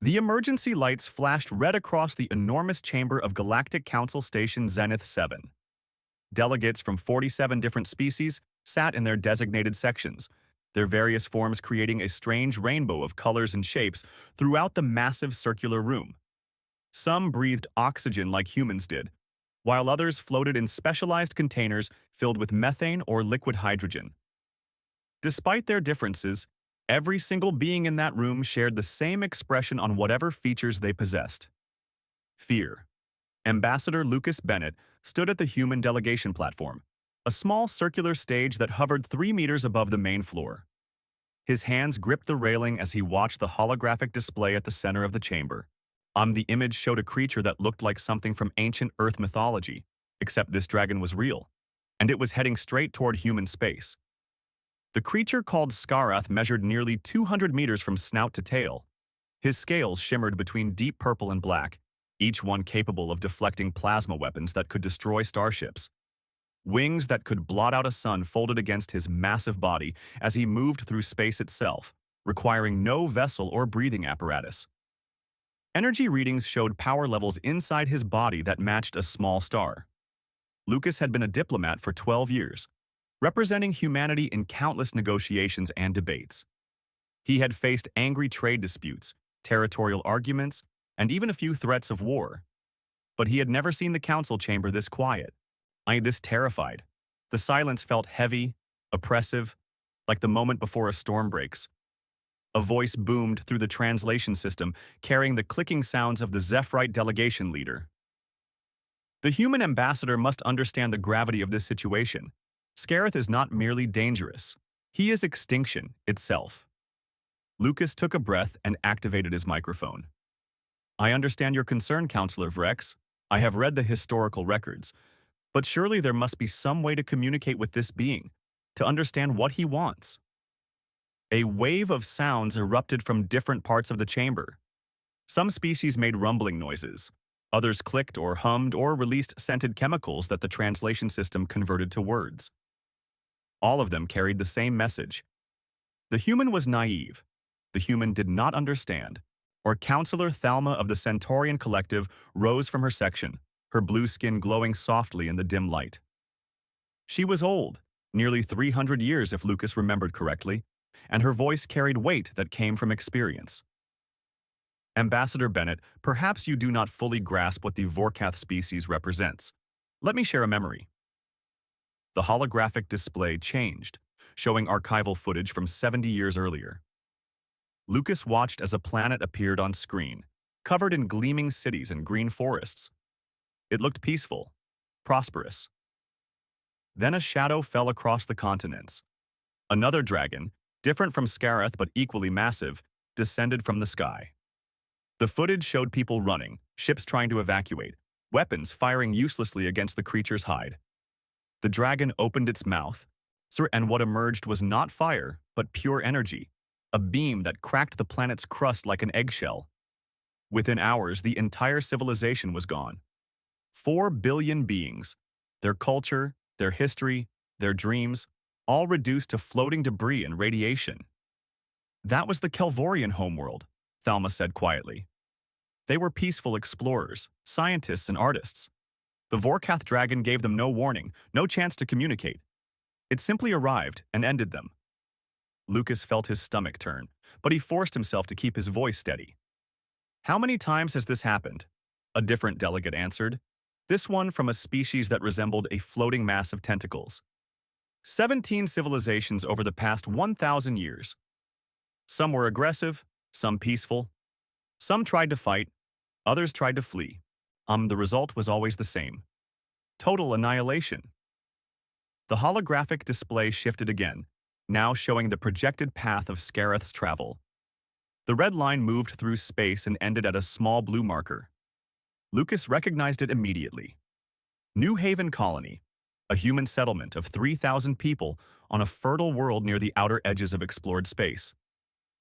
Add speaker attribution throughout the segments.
Speaker 1: The emergency lights flashed red across the enormous chamber of Galactic Council Station Zenith 7. Delegates from 47 different species sat in their designated sections, their various forms creating a strange rainbow of colors and shapes throughout the massive circular room. Some breathed oxygen like humans did, while others floated in specialized containers filled with methane or liquid hydrogen. Despite their differences, every single being in that room shared the same expression on whatever features they possessed: fear. Ambassador Lucas Bennett stood at the human delegation platform, a small circular stage that hovered 3 meters above the main floor. His hands gripped the railing as he watched the holographic display at the center of the chamber. The image showed a creature that looked like something from ancient Earth mythology, except this dragon was real, and it was heading straight toward human space. The creature called Skarath measured nearly 200 meters from snout to tail. His scales shimmered between deep purple and black, each one capable of deflecting plasma weapons that could destroy starships. Wings that could blot out a sun folded against his massive body as he moved through space itself, requiring no vessel or breathing apparatus. Energy readings showed power levels inside his body that matched a small star. Lucas had been a diplomat for 12 years, representing humanity in countless negotiations and debates. He had faced angry trade disputes, territorial arguments, and even a few threats of war. But he had never seen the council chamber this quiet, this terrified. The silence felt heavy, oppressive, like the moment before a storm breaks. A voice boomed through the translation system, carrying the clicking sounds of the Zephyrite delegation leader. The human ambassador must understand the gravity of this situation. Scareth is not merely dangerous. He is extinction itself. Lucas took a breath and activated his microphone. I understand your concern, Counselor Vrex. I have read the historical records. But surely there must be some way to communicate with this being, to understand what he wants. A wave of sounds erupted from different parts of the chamber. Some species made rumbling noises. Others clicked or hummed or released scented chemicals that the translation system converted to words. All of them carried the same message. The human was naive. The human did not understand. Or Counselor Thalma of the Centaurian Collective rose from her section, her blue skin glowing softly in the dim light. She was old, nearly 300 years if Lucas remembered correctly, and her voice carried weight that came from experience. Ambassador Bennett, perhaps you do not fully grasp what the Vorkath species represents. Let me share a memory. The holographic display changed, showing archival footage from 70 years earlier. Lucas watched as a planet appeared on screen, covered in gleaming cities and green forests. It looked peaceful, prosperous. Then a shadow fell across the continents. Another dragon, different from Scareth but equally massive, descended from the sky. The footage showed people running, ships trying to evacuate, weapons firing uselessly against the creature's hide. The dragon opened its mouth, and what emerged was not fire, but pure energy, a beam that cracked the planet's crust like an eggshell. Within hours, the entire civilization was gone. 4 billion beings, their culture, their history, their dreams, all reduced to floating debris and radiation. That was the Kelvorian homeworld, Thalma said quietly. They were peaceful explorers, scientists, and artists. The Vorkath dragon gave them no warning, no chance to communicate. It simply arrived and ended them. Lucas felt his stomach turn, but he forced himself to keep his voice steady. How many times has this happened? A different delegate answered, this one from a species that resembled a floating mass of tentacles. 17 civilizations over the past 1,000 years. Some were aggressive, some peaceful. Some tried to fight, others tried to flee. The result was always the same. Total annihilation. The holographic display shifted again, now showing the projected path of Scareth's travel. The red line moved through space and ended at a small blue marker. Lucas recognized it immediately. New Haven Colony, a human settlement of 3,000 people on a fertile world near the outer edges of explored space.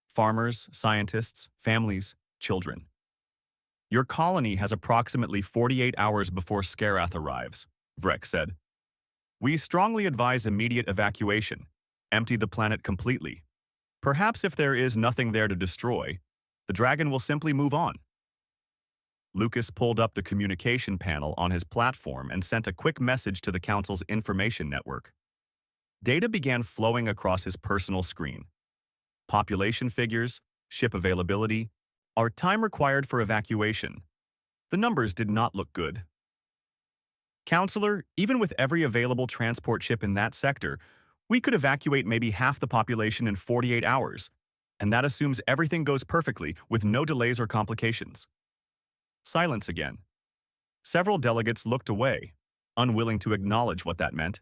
Speaker 1: Farmers, scientists, families, children. Your colony has approximately 48 hours before Scarath arrives, Vrek said. We strongly advise immediate evacuation. Empty the planet completely. Perhaps if there is nothing there to destroy, The dragon will simply move on. Lucas pulled up the communication panel on his platform and sent a quick message to the Council's information network. Data began flowing across his personal screen. Population figures, ship availability, our time required for evacuation. The numbers did not look good. Counselor, even with every available transport ship in that sector, we could evacuate maybe half the population in 48 hours, and that assumes everything goes perfectly with no delays or complications. Silence again. Several delegates looked away, unwilling to acknowledge what that meant.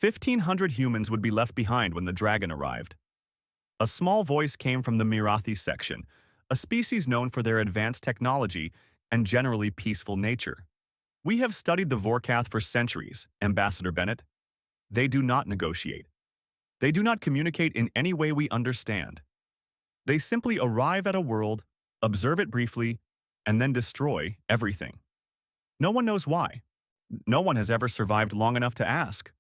Speaker 1: 1,500 humans would be left behind when the dragon arrived. A small voice came from the Mirathi section, a species known for their advanced technology and generally peaceful nature. We have studied the Vorkath for centuries, Ambassador Bennett. They do not negotiate. They do not communicate in any way we understand. They simply arrive at a world, observe it briefly, and then destroy everything. No one knows why. No one has ever survived long enough to ask.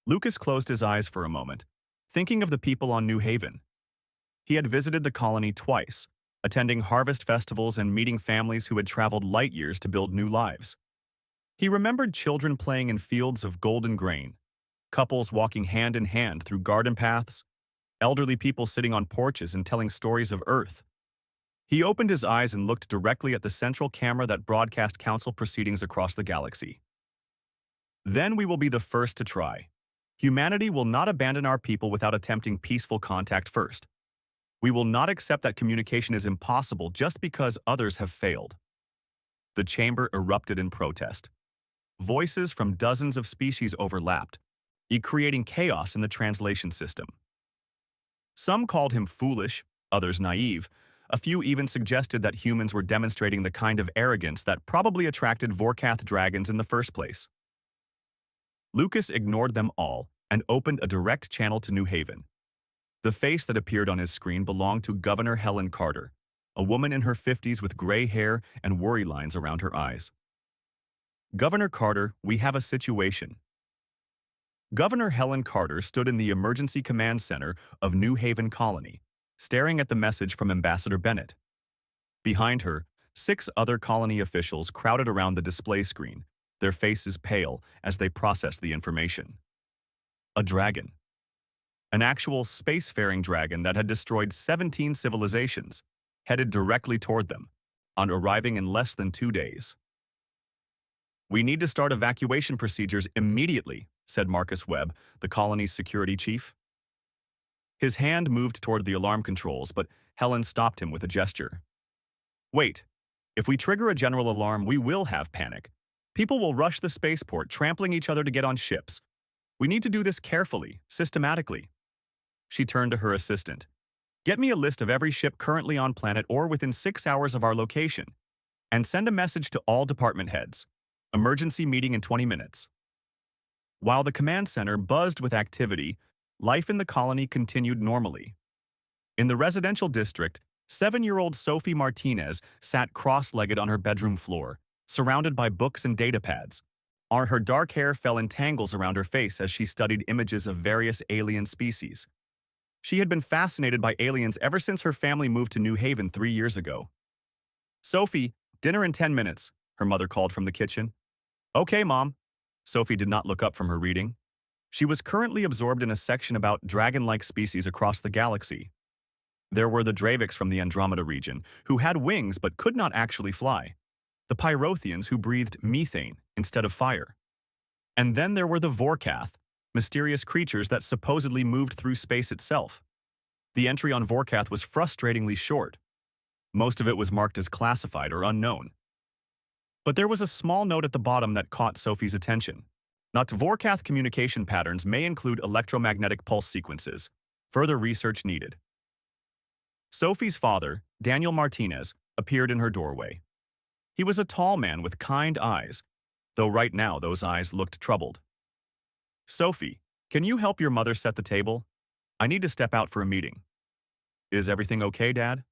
Speaker 1: Lucas closed his eyes for a moment, thinking of the people on New Haven. He had visited the colony twice, attending harvest festivals and meeting families who had traveled light years to build new lives. He remembered children playing in fields of golden grain, couples walking hand in hand through garden paths, elderly people sitting on porches and telling stories of Earth. He opened his eyes and looked directly at the central camera that broadcast council proceedings across the galaxy. Then we will be the first to try. Humanity will not abandon our people without attempting peaceful contact first. We will not accept that communication is impossible just because others have failed. The chamber erupted in protest. Voices from dozens of species overlapped, creating chaos in the translation system. Some called him foolish, others naive. A few even suggested that humans were demonstrating the kind of arrogance that probably attracted Vorkath dragons in the first place. Lucas ignored them all and opened a direct channel to New Haven. The face that appeared on his screen belonged to Governor Helen Carter, a woman in her 50s with gray hair and worry lines around her eyes. Governor Carter, we have a situation. Governor Helen Carter stood in the Emergency Command Center of New Haven Colony, staring at the message from Ambassador Bennett. Behind her, 6 other colony officials crowded around the display screen, their faces pale as they processed the information. A dragon. An actual spacefaring dragon that had destroyed 17 civilizations, headed directly toward them, on arriving in less than 2 days. We need to start evacuation procedures immediately, said Marcus Webb, the colony's security chief. His hand moved toward the alarm controls, but Helen stopped him with a gesture. Wait, if we trigger a general alarm, we will have panic. People will rush the spaceport, trampling each other to get on ships. We need to do this carefully, systematically. She turned to her assistant. Get me a list of every ship currently on planet or within 6 hours of our location, and send a message to all department heads. Emergency meeting in 20 minutes. While the command center buzzed with activity, life in the colony continued normally. In the residential district, 7-year-old Sophie Martinez sat cross-legged on her bedroom floor, surrounded by books and datapads. Her dark hair fell in tangles around her face as she studied images of various alien species. She had been fascinated by aliens ever since her family moved to New Haven 3 years ago. Sophie, dinner in 10 minutes, her mother called from the kitchen. Okay, Mom. Sophie did not look up from her reading. She was currently absorbed in a section about dragon-like species across the galaxy. There were the Draviks from the Andromeda region, who had wings but could not actually fly. The Pyrothians, who breathed methane instead of fire. And then there were the Vorkath, mysterious creatures that supposedly moved through space itself. The entry on Vorkath was frustratingly short. Most of it was marked as classified or unknown. But there was a small note at the bottom that caught Sophie's attention. Not Vorkath communication patterns may include electromagnetic pulse sequences. Further research needed. Sophie's father, Daniel Martinez, appeared in her doorway. He was a tall man with kind eyes, though right now those eyes looked troubled. Sophie, can you help your mother set the table? I need to step out for a meeting. Is everything okay, Dad?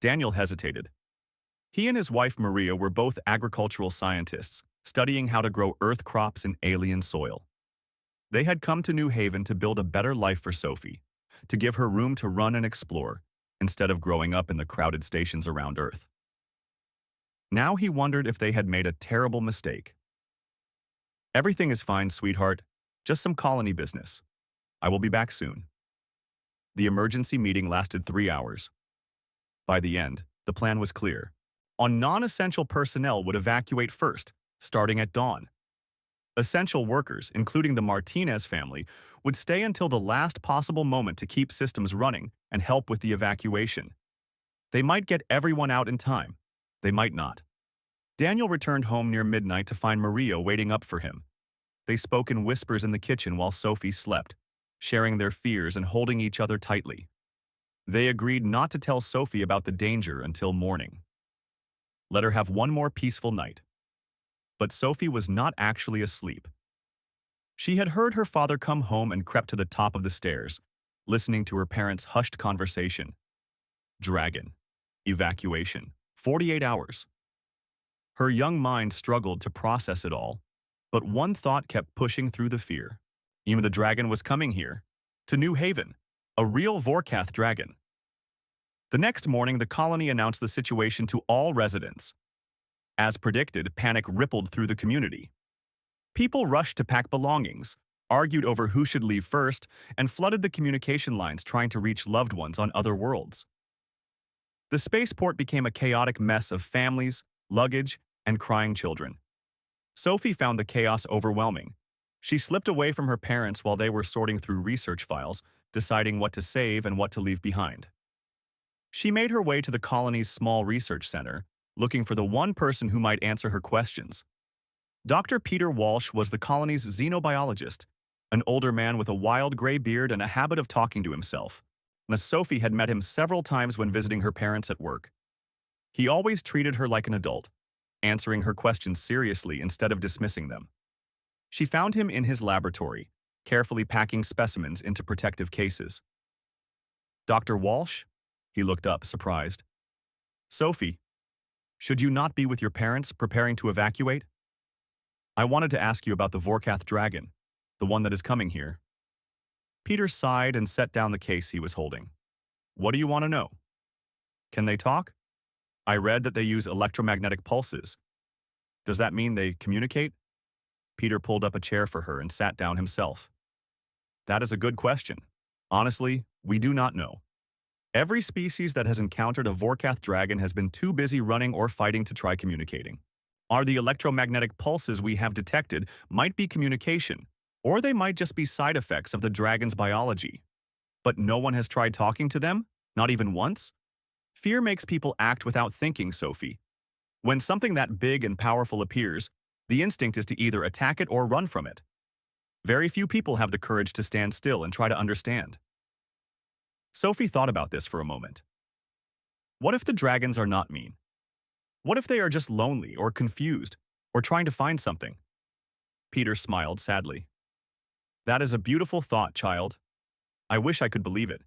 Speaker 1: Daniel hesitated. He and his wife Maria were both agricultural scientists, studying how to grow earth crops in alien soil. They had come to New Haven to build a better life for Sophie, to give her room to run and explore, instead of growing up in the crowded stations around Earth. Now he wondered if they had made a terrible mistake. "Everything is fine, sweetheart. Just some colony business. I will be back soon." The emergency meeting lasted 3 hours. By the end, the plan was clear. Non-essential personnel would evacuate first, starting at dawn. Essential workers, including the Martinez family, would stay until the last possible moment to keep systems running and help with the evacuation. They might get everyone out in time. They might not. Daniel returned home near midnight to find Maria waiting up for him. They spoke in whispers in the kitchen while Sophie slept, sharing their fears and holding each other tightly. They agreed not to tell Sophie about the danger until morning. Let her have one more peaceful night. But Sophie was not actually asleep. She had heard her father come home and crept to the top of the stairs, listening to her parents' hushed conversation. Dragon. Evacuation. 48 hours. Her young mind struggled to process it all, but one thought kept pushing through the fear. Even the dragon was coming here, to New Haven, a real Vorkath dragon. The next morning, the colony announced the situation to all residents. As predicted, panic rippled through the community. People rushed to pack belongings, argued over who should leave first, and flooded the communication lines trying to reach loved ones on other worlds. The spaceport became a chaotic mess of families, luggage, and crying children. Sophie found the chaos overwhelming. She slipped away from her parents while they were sorting through research files, deciding what to save and what to leave behind. She made her way to the colony's small research center, looking for the one person who might answer her questions. Dr. Peter Walsh was the colony's xenobiologist, an older man with a wild gray beard and a habit of talking to himself. Sophie had met him several times when visiting her parents at work. He always treated her like an adult, answering her questions seriously instead of dismissing them. She found him in his laboratory, carefully packing specimens into protective cases. "Dr. Walsh?" He looked up, surprised. "Sophie, should you not be with your parents preparing to evacuate? I wanted to ask you about the Vorkath dragon, the one that is coming here." Peter sighed and set down the case he was holding. "What do you want to know? Can they talk? I read that they use electromagnetic pulses. Does that mean they communicate?" Peter pulled up a chair for her and sat down himself. "That is a good question. Honestly, we do not know. Every species that has encountered a Vorkath dragon has been too busy running or fighting to try communicating. The electromagnetic pulses we have detected might be communication, or they might just be side effects of the dragon's biology. But no one has tried talking to them, not even once? Fear makes people act without thinking, Sophie. When something that big and powerful appears, the instinct is to either attack it or run from it. Very few people have the courage to stand still and try to understand." Sophie thought about this for a moment. What if the dragons are not mean? What if they are just lonely or confused or trying to find something? Peter smiled sadly. "That is a beautiful thought, child. I wish I could believe it.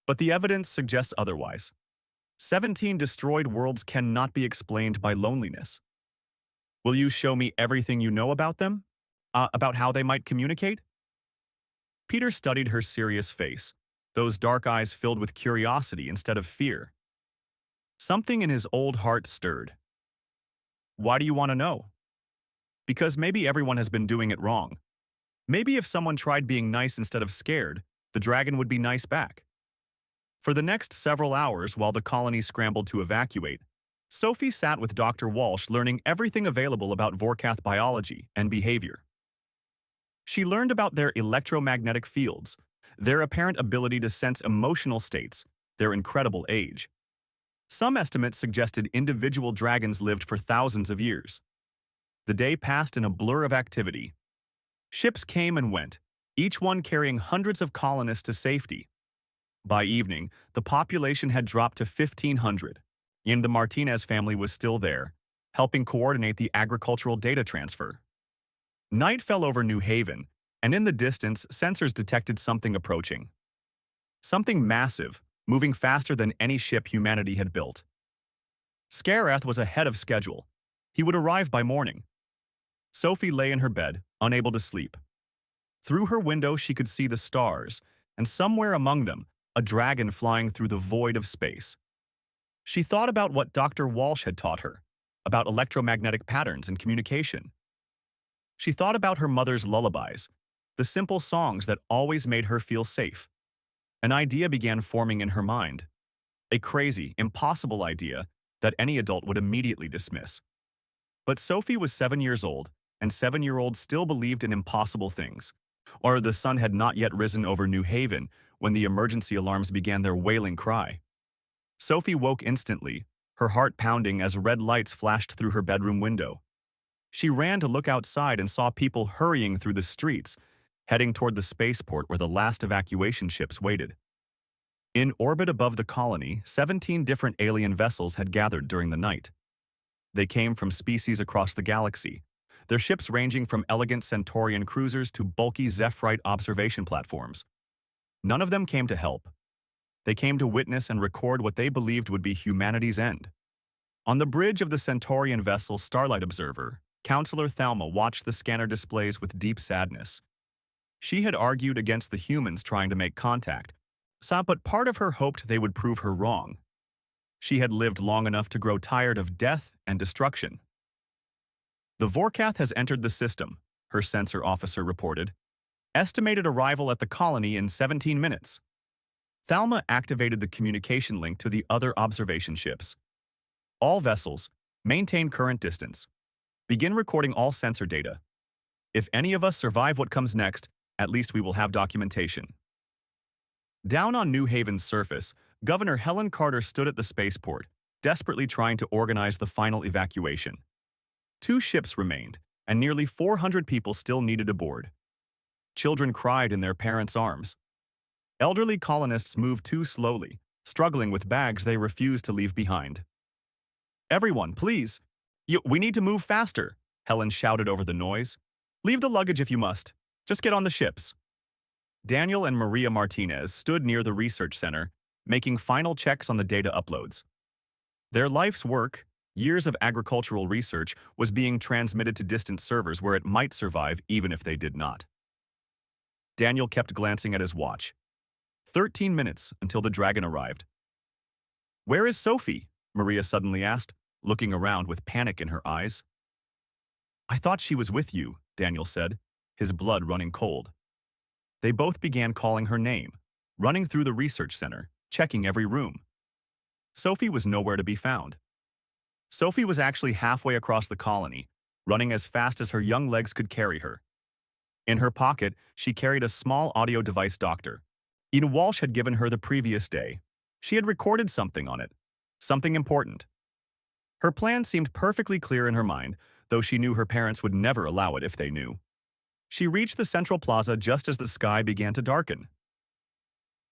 Speaker 1: But the evidence suggests otherwise. 17 destroyed worlds cannot be explained by loneliness. Will you show me everything you know about them? About how they might communicate?" Peter studied her serious face, those dark eyes filled with curiosity instead of fear. Something in his old heart stirred. "Why do you want to know?" "Because maybe everyone has been doing it wrong. Maybe if someone tried being nice instead of scared, the dragon would be nice back." For the next several hours, while the colony scrambled to evacuate, Sophie sat with Dr. Walsh learning everything available about Vorkath biology and behavior. She learned about their electromagnetic fields, their apparent ability to sense emotional states, their incredible age. Some estimates suggested individual dragons lived for thousands of years. The day passed in a blur of activity. Ships came and went, each one carrying hundreds of colonists to safety. By evening, the population had dropped to 1,500, and the Martinez family was still there, helping coordinate the agricultural data transfer. Night fell over New Haven, and in the distance, sensors detected something approaching. Something massive, moving faster than any ship humanity had built. Scareth was ahead of schedule. He would arrive by morning. Sophie lay in her bed, unable to sleep. Through her window, she could see the stars, and somewhere among them, a dragon flying through the void of space. She thought about what Dr. Walsh had taught her, about electromagnetic patterns and communication. She thought about her mother's lullabies, the simple songs that always made her feel safe. An idea began forming in her mind, a crazy, impossible idea that any adult would immediately dismiss. But Sophie was 7 years old, and 7-year-olds still believed in impossible things. Or the sun had not yet risen over New Haven when the emergency alarms began their wailing cry. Sophie woke instantly, her heart pounding as red lights flashed through her bedroom window. She ran to look outside and saw people hurrying through the streets, heading toward the spaceport where the last evacuation ships waited. In orbit above the colony, 17 different alien vessels had gathered during the night. They came from species across the galaxy, their ships ranging from elegant Centaurian cruisers to bulky Zephyrite observation platforms. None of them came to help. They came to witness and record what they believed would be humanity's end. On the bridge of the Centaurian vessel Starlight Observer, Counselor Thelma watched the scanner displays with deep sadness. She had argued against the humans trying to make contact, but part of her hoped they would prove her wrong. She had lived long enough to grow tired of death and destruction. The Vorkath has entered the system, her sensor officer reported. Estimated arrival at the colony in 17 minutes. Thelma activated the communication link to the other observation ships. All vessels, maintain current distance. Begin recording all sensor data. If any of us survive what comes next, at least we will have documentation. Down on New Haven's surface, Governor Helen Carter stood at the spaceport, desperately trying to organize the final evacuation. 2 ships remained, and nearly 400 people still needed aboard. Children cried in their parents' arms. Elderly colonists moved too slowly, struggling with bags they refused to leave behind. "Everyone, please! We need to move faster," Helen shouted over the noise. "Leave the luggage if you must. Just get on the ships." Daniel and Maria Martinez stood near the research center, making final checks on the data uploads. Their life's work, years of agricultural research, was being transmitted to distant servers where it might survive even if they did not. Daniel kept glancing at his watch. 13 minutes until the dragon arrived. "Where is Sophie?" Maria suddenly asked, looking around with panic in her eyes. "I thought she was with you," Daniel said, his blood running cold. They both began calling her name, running through the research center, checking every room. Sophie was nowhere to be found. Sophie was actually halfway across the colony, running as fast as her young legs could carry her. In her pocket, she carried a small audio device Dr. Walsh had given her the previous day. She had recorded something on it, something important. Her plan seemed perfectly clear in her mind, though she knew her parents would never allow it if they knew. She reached the central plaza just as the sky began to darken.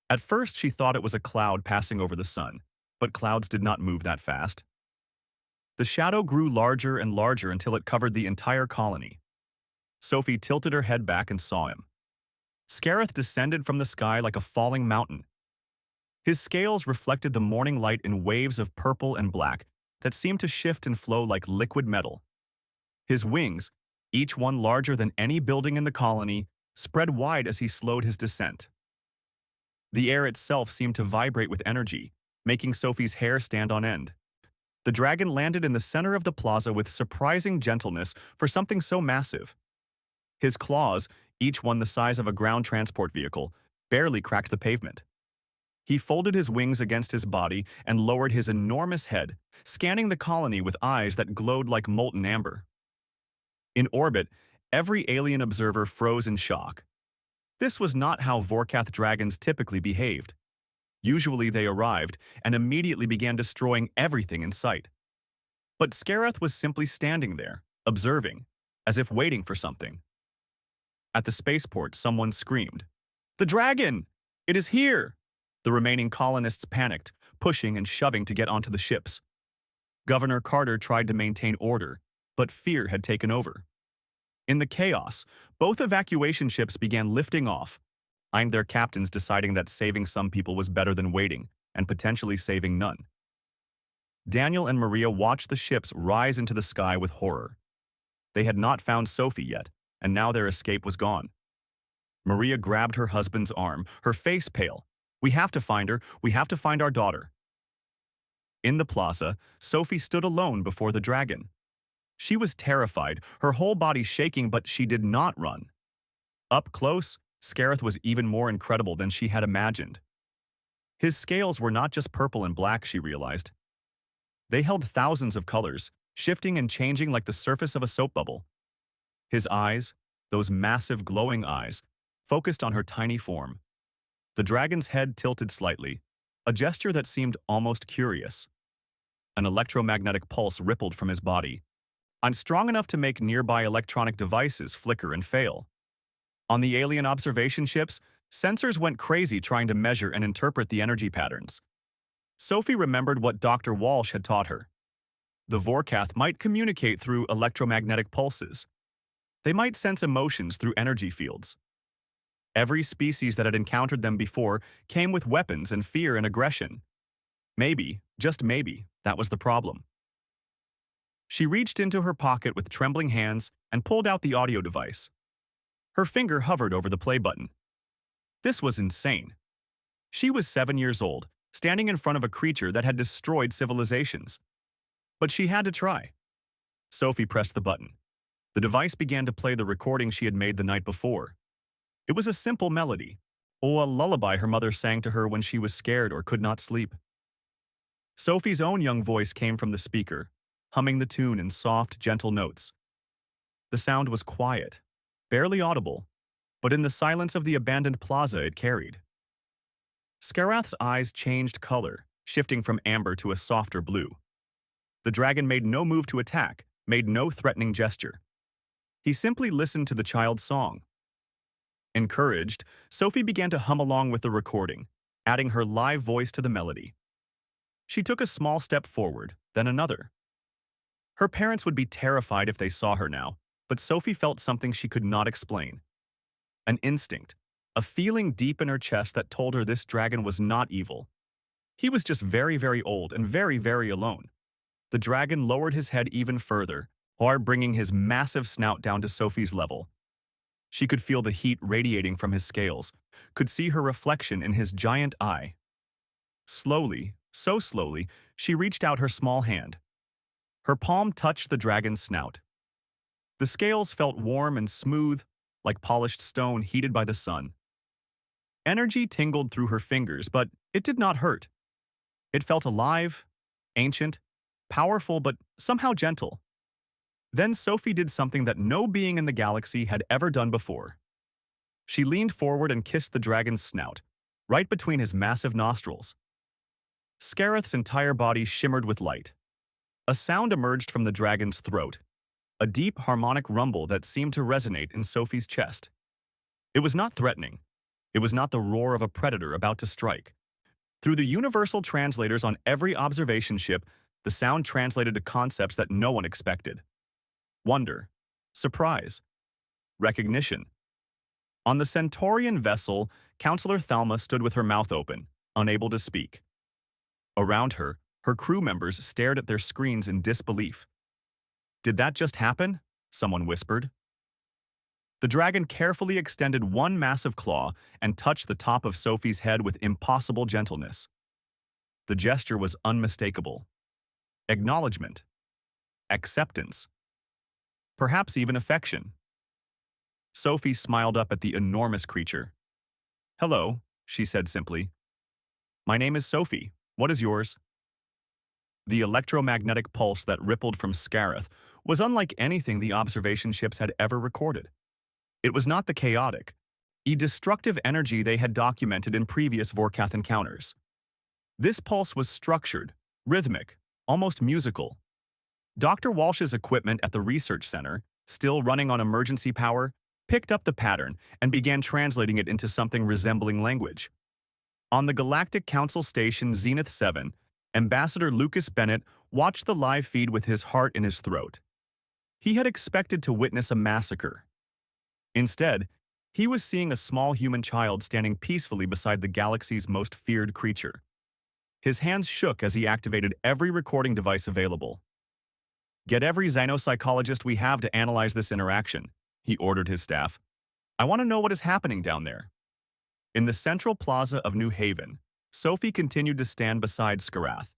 Speaker 1: At first, she thought it was a cloud passing over the sun, but clouds did not move that fast. The shadow grew larger and larger until it covered the entire colony. Sophie tilted her head back and saw him. Scareth descended from the sky like a falling mountain. His scales reflected the morning light in waves of purple and black that seemed to shift and flow like liquid metal. His wings, each one larger than any building in the colony, spread wide as he slowed his descent. The air itself seemed to vibrate with energy, making Sophie's hair stand on end. The dragon landed in the center of the plaza with surprising gentleness for something so massive. His claws, each one the size of a ground transport vehicle, barely cracked the pavement. He folded his wings against his body and lowered his enormous head, scanning the colony with eyes that glowed like molten amber. In orbit, every alien observer froze in shock. This was not how Vorkath dragons typically behaved. Usually they arrived and immediately began destroying everything in sight. But Scareth was simply standing there, observing, as if waiting for something. At the spaceport, someone screamed, "The dragon! It is here!" The remaining colonists panicked, pushing and shoving to get onto the ships. Governor Carter tried to maintain order, but fear had taken over. In the chaos, both evacuation ships began lifting off, and their captains deciding that saving some people was better than waiting, and potentially saving none. Daniel and Maria watched the ships rise into the sky with horror. They had not found Sophie yet, and now their escape was gone. Maria grabbed her husband's arm, her face pale. We have to find her. We have to find our daughter. In the plaza, Sophie stood alone before the dragon. She was terrified, her whole body shaking, but she did not run. Up close, Scareth was even more incredible than she had imagined. His scales were not just purple and black, she realized. They held thousands of colors, shifting and changing like the surface of a soap bubble. His eyes, those massive glowing eyes, focused on her tiny form. The dragon's head tilted slightly, a gesture that seemed almost curious. An electromagnetic pulse rippled from his body, strong enough to make nearby electronic devices flicker and fail. On the alien observation ships, sensors went crazy trying to measure and interpret the energy patterns. Sophie remembered what Dr. Walsh had taught her. The Vorkath might communicate through electromagnetic pulses. They might sense emotions through energy fields. Every species that had encountered them before came with weapons and fear and aggression. Maybe, just maybe, that was the problem. She reached into her pocket with trembling hands and pulled out the audio device. Her finger hovered over the play button. This was insane. She was 7 years old, standing in front of a creature that had destroyed civilizations. But she had to try. Sophie pressed the button. The device began to play the recording she had made the night before. It was a simple melody, or a lullaby her mother sang to her when she was scared or could not sleep. Sophie's own young voice came from the speaker, humming the tune in soft, gentle notes. The sound was quiet, barely audible, but in the silence of the abandoned plaza it carried. Scareth's eyes changed color, shifting from amber to a softer blue. The dragon made no move to attack, made no threatening gesture. He simply listened to the child's song. Encouraged, Sophie began to hum along with the recording, adding her live voice to the melody. She took a small step forward, then another. Her parents would be terrified if they saw her now, but Sophie felt something she could not explain. An instinct, a feeling deep in her chest that told her this dragon was not evil. He was just very, very old and very, very alone. The dragon lowered his head even further, bringing his massive snout down to Sophie's level. She could feel the heat radiating from his scales, could see her reflection in his giant eye. Slowly, so slowly, she reached out her small hand. Her palm touched the dragon's snout. The scales felt warm and smooth, like polished stone heated by the sun. Energy tingled through her fingers, but it did not hurt. It felt alive, ancient, powerful, but somehow gentle. Then Sophie did something that no being in the galaxy had ever done before. She leaned forward and kissed the dragon's snout, right between his massive nostrils. Scareth's entire body shimmered with light. A sound emerged from the dragon's throat, a deep harmonic rumble that seemed to resonate in Sophie's chest. It was not threatening. It was not the roar of a predator about to strike. Through the universal translators on every observation ship, the sound translated to concepts that no one expected. Wonder, surprise, recognition. On the Centaurian vessel, Counselor Thalma stood with her mouth open, unable to speak. Around her, her crew members stared at their screens in disbelief. "Did that just happen?" someone whispered. The dragon carefully extended one massive claw and touched the top of Sophie's head with impossible gentleness. The gesture was unmistakable. Acknowledgement. Acceptance. Perhaps even affection. Sophie smiled up at the enormous creature. "Hello," she said simply. "My name is Sophie. What is yours?" The electromagnetic pulse that rippled from Scareth was unlike anything the observation ships had ever recorded. It was not the chaotic, destructive energy they had documented in previous Vorkath encounters. This pulse was structured, rhythmic, almost musical. Dr. Walsh's equipment at the research center, still running on emergency power, picked up the pattern and began translating it into something resembling language. On the Galactic Council Station Zenith 7, Ambassador Lucas Bennett watched the live feed with his heart in his throat. He had expected to witness a massacre. Instead, he was seeing a small human child standing peacefully beside the galaxy's most feared creature. His hands shook as he activated every recording device available. "Get every xenopsychologist we have to analyze this interaction," he ordered his staff. "I want to know what is happening down there." In the central plaza of New Haven, Sophie continued to stand beside Skarath,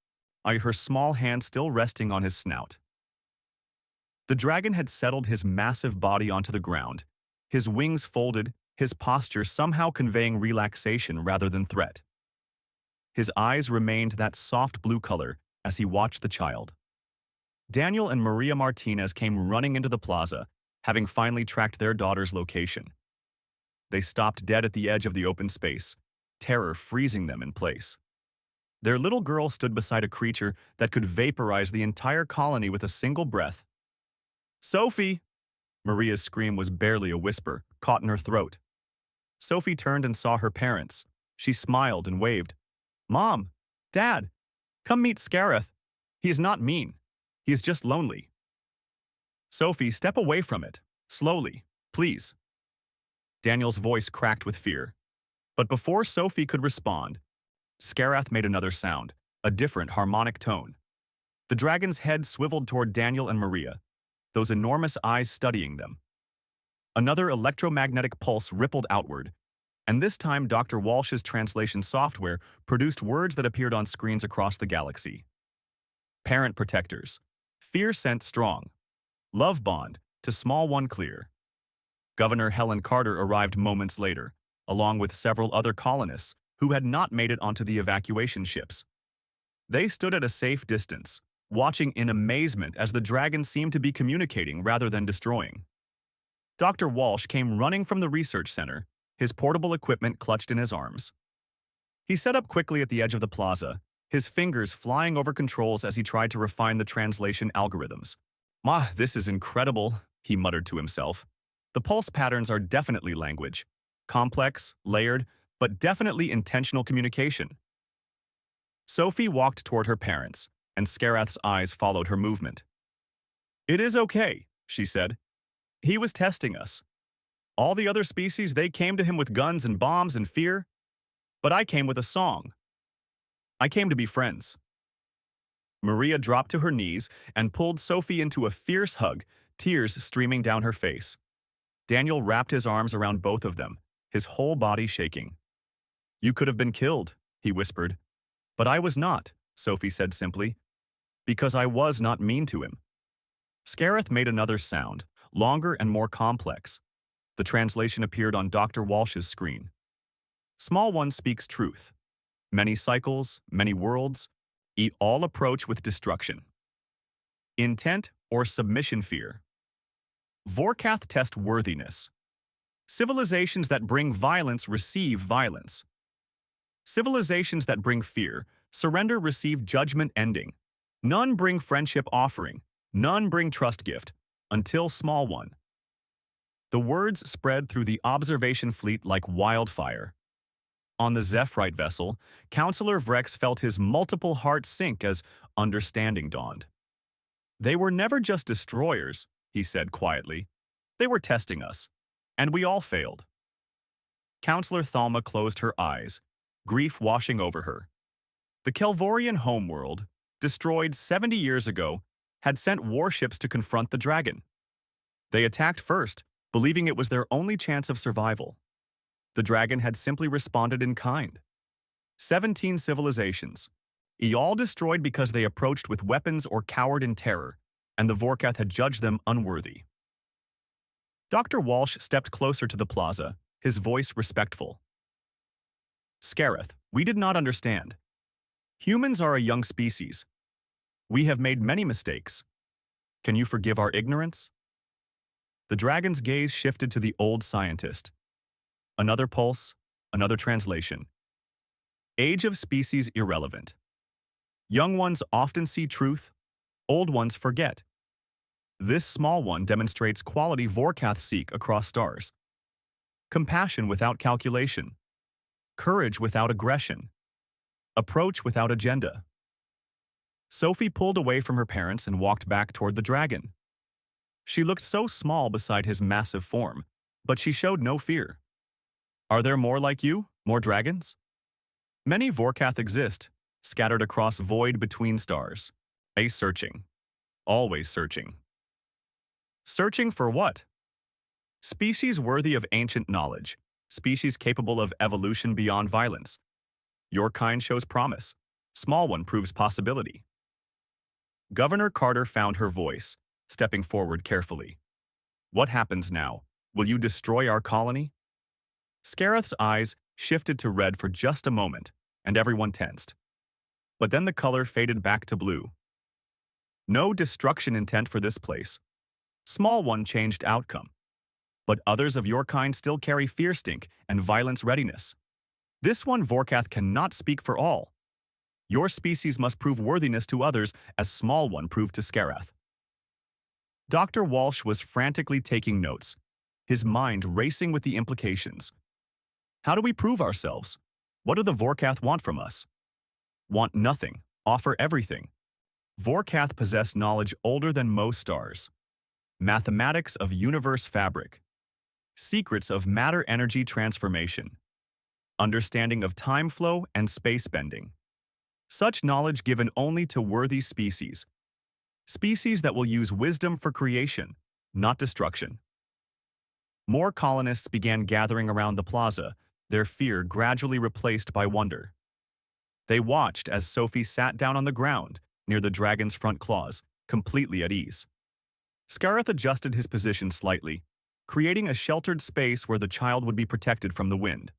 Speaker 1: her small hand still resting on his snout. The dragon had settled his massive body onto the ground, his wings folded, his posture somehow conveying relaxation rather than threat. His eyes remained that soft blue color as he watched the child. Daniel and Maria Martinez came running into the plaza, having finally tracked their daughter's location. They stopped dead at the edge of the open space, terror freezing them in place. Their little girl stood beside a creature that could vaporize the entire colony with a single breath. "Sophie!" Maria's scream was barely a whisper, caught in her throat. Sophie turned and saw her parents. She smiled and waved. "Mom! Dad! Come meet Scareth. He is not mean. He is just lonely." "Sophie, step away from it. Slowly, please." Daniel's voice cracked with fear. But before Sophie could respond, Scareth made another sound, a different harmonic tone. The dragon's head swiveled toward Daniel and Maria, those enormous eyes studying them. Another electromagnetic pulse rippled outward, and this time Dr. Walsh's translation software produced words that appeared on screens across the galaxy. Parent protectors. Fear sent strong. Love bond to small one clear. Governor Helen Carter arrived moments later, along with several other colonists who had not made it onto the evacuation ships. They stood at a safe distance, watching in amazement as the dragon seemed to be communicating rather than destroying. Dr. Walsh came running from the research center, his portable equipment clutched in his arms. He set up quickly at the edge of the plaza, his fingers flying over controls as he tried to refine the translation algorithms. This is incredible," he muttered to himself. "The pulse patterns are definitely language. Complex, layered, but definitely intentional communication." Sophie walked toward her parents, and Scareth's eyes followed her movement. "It is okay," she said. "He was testing us. All the other species, they came to him with guns and bombs and fear. But I came with a song. I came to be friends." Maria dropped to her knees and pulled Sophie into a fierce hug, tears streaming down her face. Daniel wrapped his arms around both of them, his whole body shaking. "You could have been killed," he whispered. "But I was not," Sophie said simply, "because I was not mean to him." Scareth made another sound, longer and more complex. The translation appeared on Dr. Walsh's screen. "Small one speaks truth. Many cycles, many worlds, all approach with destruction. Intent or submission fear. Vorkath test worthiness. Civilizations that bring violence receive violence. Civilizations that bring fear, surrender receive judgment ending. None bring friendship offering, none bring trust gift, until small one." The words spread through the observation fleet like wildfire. On the Zephrite vessel, Counselor Vrex felt his multiple hearts sink as understanding dawned. "They were never just destroyers," he said quietly. "They were testing us, and we all failed." Counselor Thalma closed her eyes, grief washing over her. The Kelvorian homeworld, destroyed 70 years ago, had sent warships to confront the dragon. They attacked first, believing it was their only chance of survival. The dragon had simply responded in kind. 17 civilizations, all destroyed because they approached with weapons or cowered in terror, and the Vorkath had judged them unworthy. Dr. Walsh stepped closer to the plaza, his voice respectful. "Scareth, we did not understand. Humans are a young species. We have made many mistakes. Can you forgive our ignorance?" The dragon's gaze shifted to the old scientist. Another pulse, another translation. Age of species irrelevant. Young ones often see truth, old ones forget. This small one demonstrates quality Vorkath seek across stars. Compassion without calculation. Courage without aggression. Approach without agenda. Sophie pulled away from her parents and walked back toward the dragon. She looked so small beside his massive form, but she showed no fear. "Are there more like you? More dragons?" "Many Vorkath exist, scattered across void between stars. Searching. Always searching." "Searching for what?" "Species worthy of ancient knowledge. species capable of evolution beyond violence. Your kind shows promise. Small one proves possibility. Governor Carter found her voice, stepping forward carefully. What happens now? Will you destroy our colony? Scareth's eyes shifted to red for just a moment, and everyone tensed. But then the color faded back to blue. No destruction intent for this place. Small one changed outcome. But others of your kind still carry fear stink and violence readiness. This one Vorkath cannot speak for all. Your species must prove worthiness to others as Small One proved to Scareth. Dr. Walsh was frantically taking notes, his mind racing with the implications. How do we prove ourselves? What do the Vorkath want from us? Want nothing, offer everything. Vorkath possess knowledge older than most stars. Mathematics of universe fabric. Secrets of matter-energy transformation. Understanding of time flow and space bending. Such knowledge given only to worthy species. Species that will use wisdom for creation, not destruction. More colonists began gathering around the plaza, their fear gradually replaced by wonder. They watched as Sophie sat down on the ground near the dragon's front claws, completely at ease. Scareth adjusted his position slightly, creating a sheltered space where the child would be protected from the wind.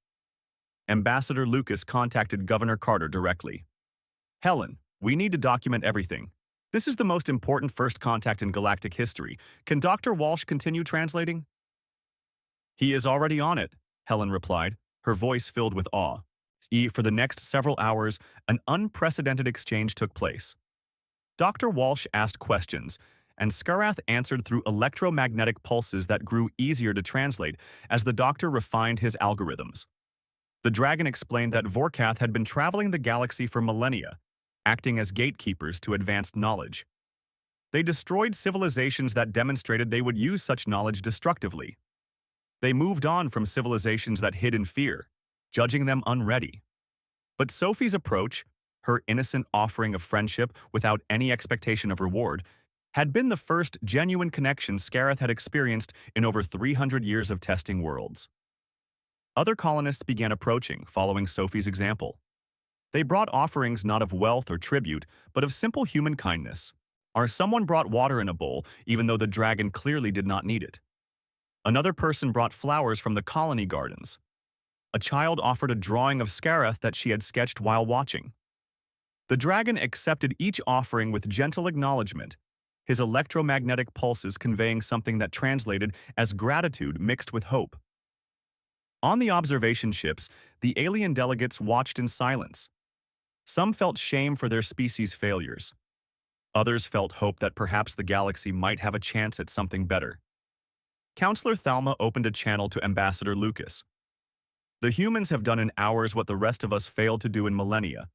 Speaker 1: Ambassador Lucas contacted Governor Carter directly. Helen, we need to document everything. This is the most important first contact in galactic history. Can Dr. Walsh continue translating? He is already on it, Helen replied, her voice filled with awe. For the next several hours, an unprecedented exchange took place. Dr. Walsh asked questions, and Scareth answered through electromagnetic pulses that grew easier to translate as the doctor refined his algorithms. The dragon explained that Vorkath had been traveling the galaxy for millennia, acting as gatekeepers to advanced knowledge. They destroyed civilizations that demonstrated they would use such knowledge destructively. They moved on from civilizations that hid in fear, judging them unready. But Sophie's approach, her innocent offering of friendship without any expectation of reward, had been the first genuine connection Scareth had experienced in over 300 years of testing worlds. Other colonists began approaching, following Sophie's example. They brought offerings not of wealth or tribute, but of simple human kindness. Or someone brought water in a bowl, even though the dragon clearly did not need it. Another person brought flowers from the colony gardens. A child offered a drawing of Scareth that she had sketched while watching. The dragon accepted each offering with gentle acknowledgement, his electromagnetic pulses conveying something that translated as gratitude mixed with hope. On the observation ships, the alien delegates watched in silence. Some felt shame for their species' failures. Others felt hope that perhaps the galaxy might have a chance at something better. Counselor Thalma opened a channel to Ambassador Lucas. The humans have done in hours what the rest of us failed to do in millennia.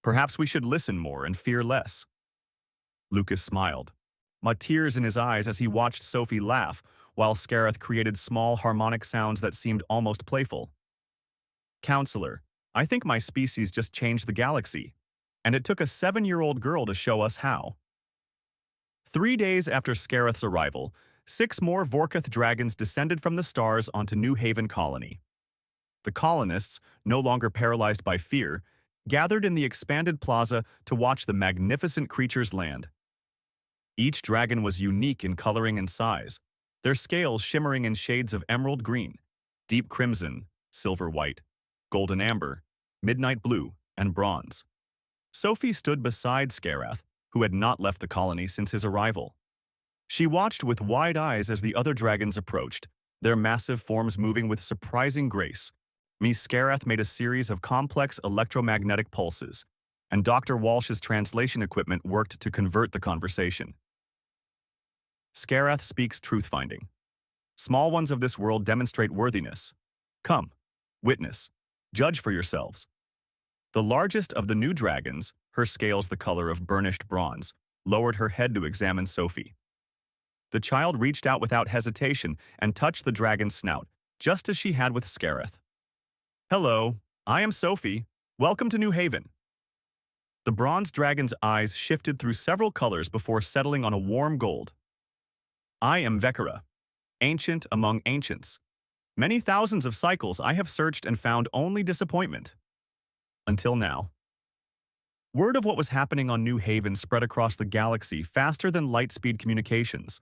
Speaker 1: Perhaps we should listen more and fear less. Lucas smiled, tears in his eyes as he watched Sophie laugh, while Scareth created small harmonic sounds that seemed almost playful. Counselor, I think my species just changed the galaxy, and it took a 7-year-old girl to show us how. 3 days after Scareth's arrival, 6 more Vorkath dragons descended from the stars onto New Haven Colony. The colonists, no longer paralyzed by fear, gathered in the expanded plaza to watch the magnificent creatures land. Each dragon was unique in coloring and size, their scales shimmering in shades of emerald green, deep crimson, silver white, golden amber, midnight blue, and bronze. Sophie stood beside Scareth, who had not left the colony since his arrival. She watched with wide eyes as the other dragons approached, their massive forms moving with surprising grace. Scareth made a series of complex electromagnetic pulses, and Dr. Walsh's translation equipment worked to convert the conversation. Scareth speaks truth-finding. Small ones of this world demonstrate worthiness. Come, witness, judge for yourselves. The largest of the new dragons, her scales the color of burnished bronze, lowered her head to examine Sophie. The child reached out without hesitation and touched the dragon's snout, just as she had with Scareth. Hello, I am Sophie. Welcome to New Haven. The bronze dragon's eyes shifted through several colors before settling on a warm gold. I am Vekara, ancient among ancients. Many thousands of cycles I have searched and found only disappointment. Until now. Word of what was happening on New Haven spread across the galaxy faster than light-speed communications.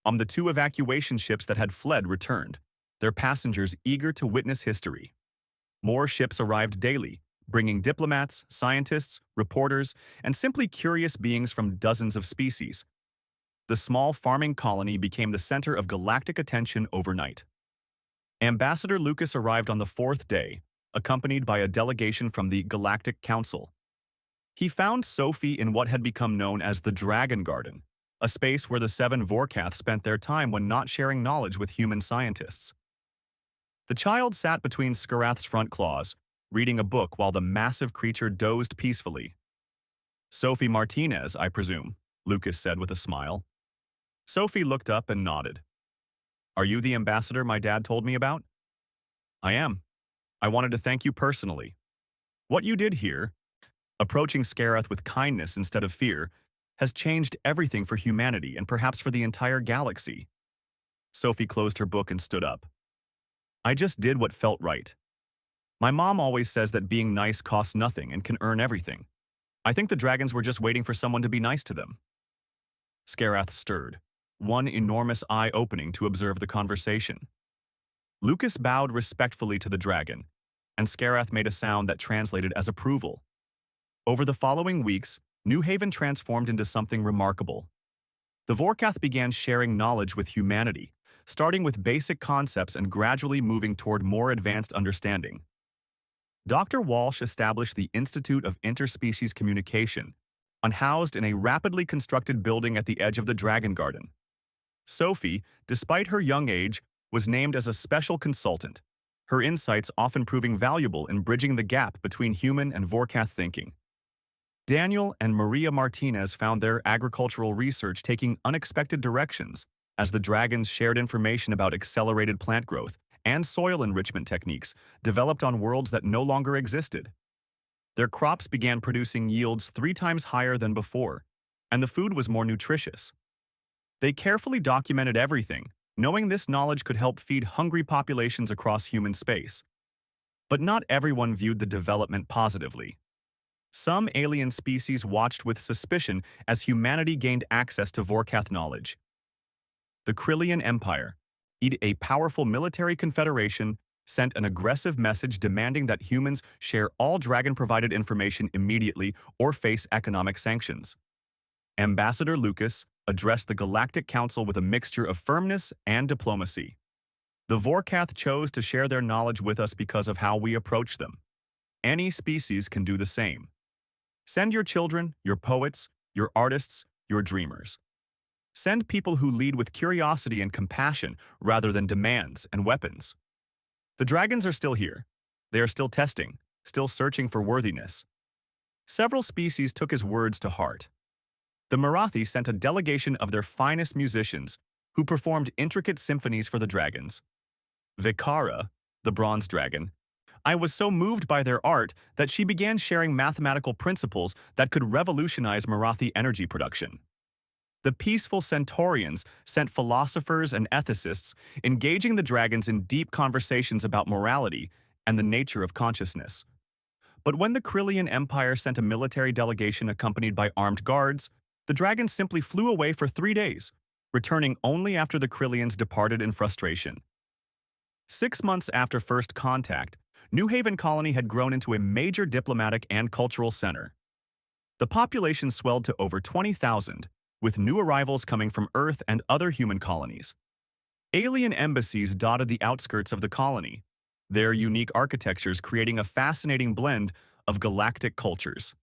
Speaker 1: The two evacuation ships that had fled returned, their passengers eager to witness history. More ships arrived daily, bringing diplomats, scientists, reporters, and simply curious beings from dozens of species. The small farming colony became the center of galactic attention overnight. Ambassador Lucas arrived on the fourth day, accompanied by a delegation from the Galactic Council. He found Sophie in what had become known as the Dragon Garden, a space where the seven Vorkath spent their time when not sharing knowledge with human scientists. The child sat between Skarath's front claws, reading a book while the massive creature dozed peacefully. "Sophie Martinez, I presume," Lucas said with a smile. Sophie looked up and nodded. "Are you the ambassador my dad told me about?" "I am. I wanted to thank you personally. What you did here, approaching Skarath with kindness instead of fear, has changed everything for humanity and perhaps for the entire galaxy." Sophie closed her book and stood up. "I just did what felt right. My mom always says that being nice costs nothing and can earn everything. I think the dragons were just waiting for someone to be nice to them." Skarath stirred, one enormous eye opening to observe the conversation. Lucas bowed respectfully to the dragon, and Skarath made a sound that translated as approval. Over the following weeks, New Haven transformed into something remarkable. The Vorkath began sharing knowledge with humanity, starting with basic concepts and gradually moving toward more advanced understanding. Dr. Walsh established the Institute of Interspecies Communication, unhoused in a rapidly constructed building at the edge of the Dragon Garden. Sophie, despite her young age, was named as a special consultant, her insights often proving valuable in bridging the gap between human and Vorkath thinking. Daniel and Maria Martinez found their agricultural research taking unexpected directions as the dragons shared information about accelerated plant growth and soil enrichment techniques developed on worlds that no longer existed. Their crops began producing yields 3 times higher than before, and the food was more nutritious. They carefully documented everything, knowing this knowledge could help feed hungry populations across human space. But not everyone viewed the development positively. Some alien species watched with suspicion as humanity gained access to Vorkath knowledge. The Krillian Empire, a powerful military confederation, sent an aggressive message demanding that humans share all dragon-provided information immediately or face economic sanctions. Ambassador Lucas addressed the Galactic Council with a mixture of firmness and diplomacy. "The Vorkath chose to share their knowledge with us because of how we approach them. Any species can do the same. Send your children, your poets, your artists, your dreamers. Send people who lead with curiosity and compassion rather than demands and weapons. The dragons are still here. They are still testing, still searching for worthiness." Several species took his words to heart. The Marathi sent a delegation of their finest musicians who performed intricate symphonies for the dragons. Vikara, the bronze dragon, I was so moved by their art that she began sharing mathematical principles that could revolutionize Marathi energy production. The peaceful Centaurians sent philosophers and ethicists, engaging the dragons in deep conversations about morality and the nature of consciousness. But when the Krillian Empire sent a military delegation accompanied by armed guards, the dragons simply flew away for 3 days, returning only after the Krillians departed in frustration. 6 months after first contact, New Haven Colony had grown into a major diplomatic and cultural center. The population swelled to over 20,000, with new arrivals coming from Earth and other human colonies. Alien embassies dotted the outskirts of the colony, their unique architectures creating a fascinating blend of galactic cultures.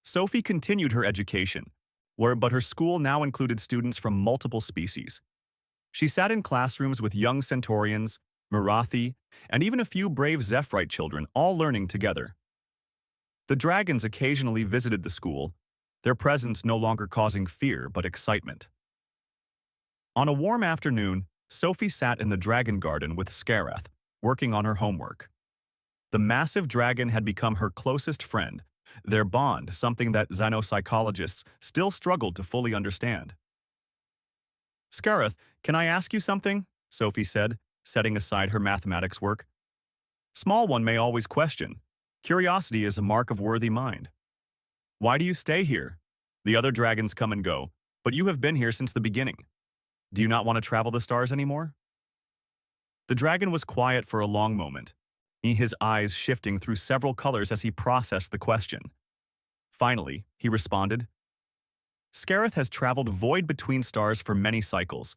Speaker 1: Sophie continued her education, but her school now included students from multiple species. She sat in classrooms with young Centaurians, Marathi, and even a few brave Zephyrite children, all learning together. The dragons occasionally visited the school, their presence no longer causing fear but excitement. On a warm afternoon, Sophie sat in the dragon garden with Skarath, working on her homework. The massive dragon had become her closest friend, their bond something that xenopsychologists still struggled to fully understand. "Skarath, can I ask you something?" Sophie said, setting aside her mathematics work. Small one may always question. Curiosity is a mark of worthy mind. Why do you stay here? The other dragons come and go, but you have been here since the beginning. Do you not want to travel the stars anymore? The dragon was quiet for a long moment, his eyes shifting through several colors as he processed the question. Finally, he responded, Scarith has traveled void between stars for many cycles,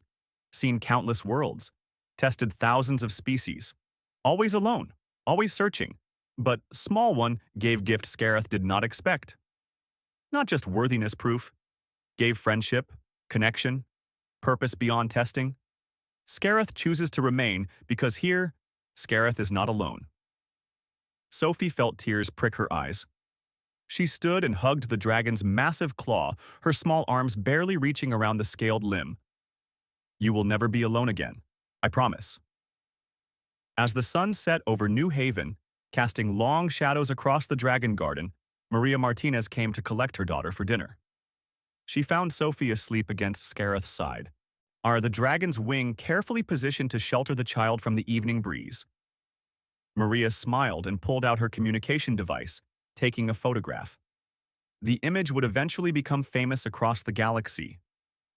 Speaker 1: seen countless worlds, tested thousands of species, always alone, always searching, but Small One gave gift Scarith did not expect. Not just worthiness proof, gave friendship, connection, purpose beyond testing. Scarith chooses to remain because here, Scarith is not alone. Sophie felt tears prick her eyes. She stood and hugged the dragon's massive claw, her small arms barely reaching around the scaled limb. You will never be alone again, I promise. As the sun set over New Haven, casting long shadows across the dragon garden, Maria Martinez came to collect her daughter for dinner. She found Sophie asleep against Scarith's side, the dragon's wing carefully positioned to shelter the child from the evening breeze. Maria smiled and pulled out her communication device, taking a photograph. The image would eventually become famous across the galaxy.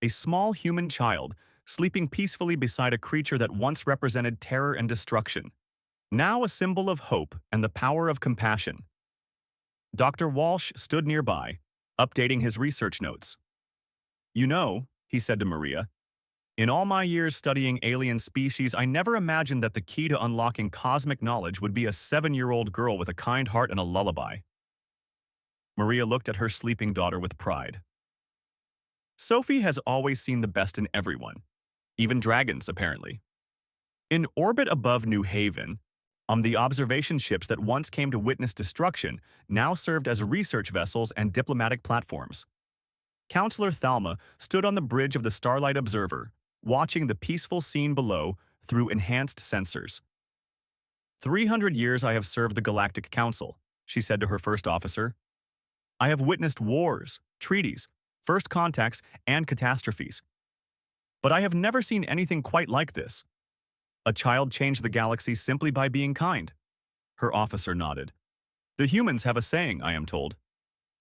Speaker 1: A small human child, sleeping peacefully beside a creature that once represented terror and destruction, now a symbol of hope and the power of compassion. Dr. Walsh stood nearby, updating his research notes. You know, he said to Maria, in all my years studying alien species, I never imagined that the key to unlocking cosmic knowledge would be a 7-year-old girl with a kind heart and a lullaby. Maria looked at her sleeping daughter with pride. Sophie has always seen the best in everyone, even dragons, apparently. In orbit above New Haven, the observation ships that once came to witness destruction now served as research vessels and diplomatic platforms. Counselor Thalma stood on the bridge of the Starlight Observer, watching the peaceful scene below through enhanced sensors. 300 years I have served the Galactic Council, she said to her first officer. I have witnessed wars, treaties, first contacts, and catastrophes. But I have never seen anything quite like this. A child changed the galaxy simply by being kind. Her officer nodded. The humans have a saying, I am told.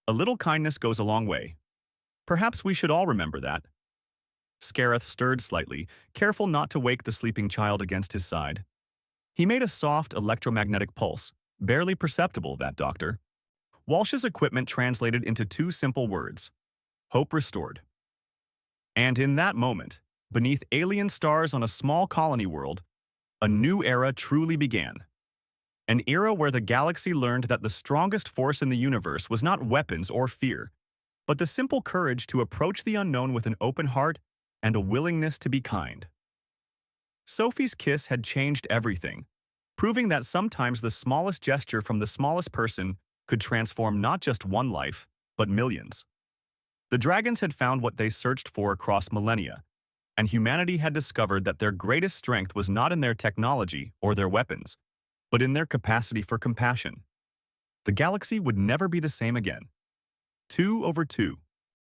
Speaker 1: A little kindness goes a long way. Perhaps we should all remember that. Scarith stirred slightly, careful not to wake the sleeping child against his side. He made a soft electromagnetic pulse, barely perceptible, that doctor. Walsh's equipment translated into 2 simple words. Hope restored. And in that moment, beneath alien stars on a small colony world, a new era truly began. An era where the galaxy learned that the strongest force in the universe was not weapons or fear, but the simple courage to approach the unknown with an open heart and a willingness to be kind. Sophie's kiss had changed everything, proving that sometimes the smallest gesture from the smallest person could transform not just one life, but millions. The dragons had found what they searched for across millennia, and humanity had discovered that their greatest strength was not in their technology or their weapons, but in their capacity for compassion. The galaxy would never be the same again. 2/2.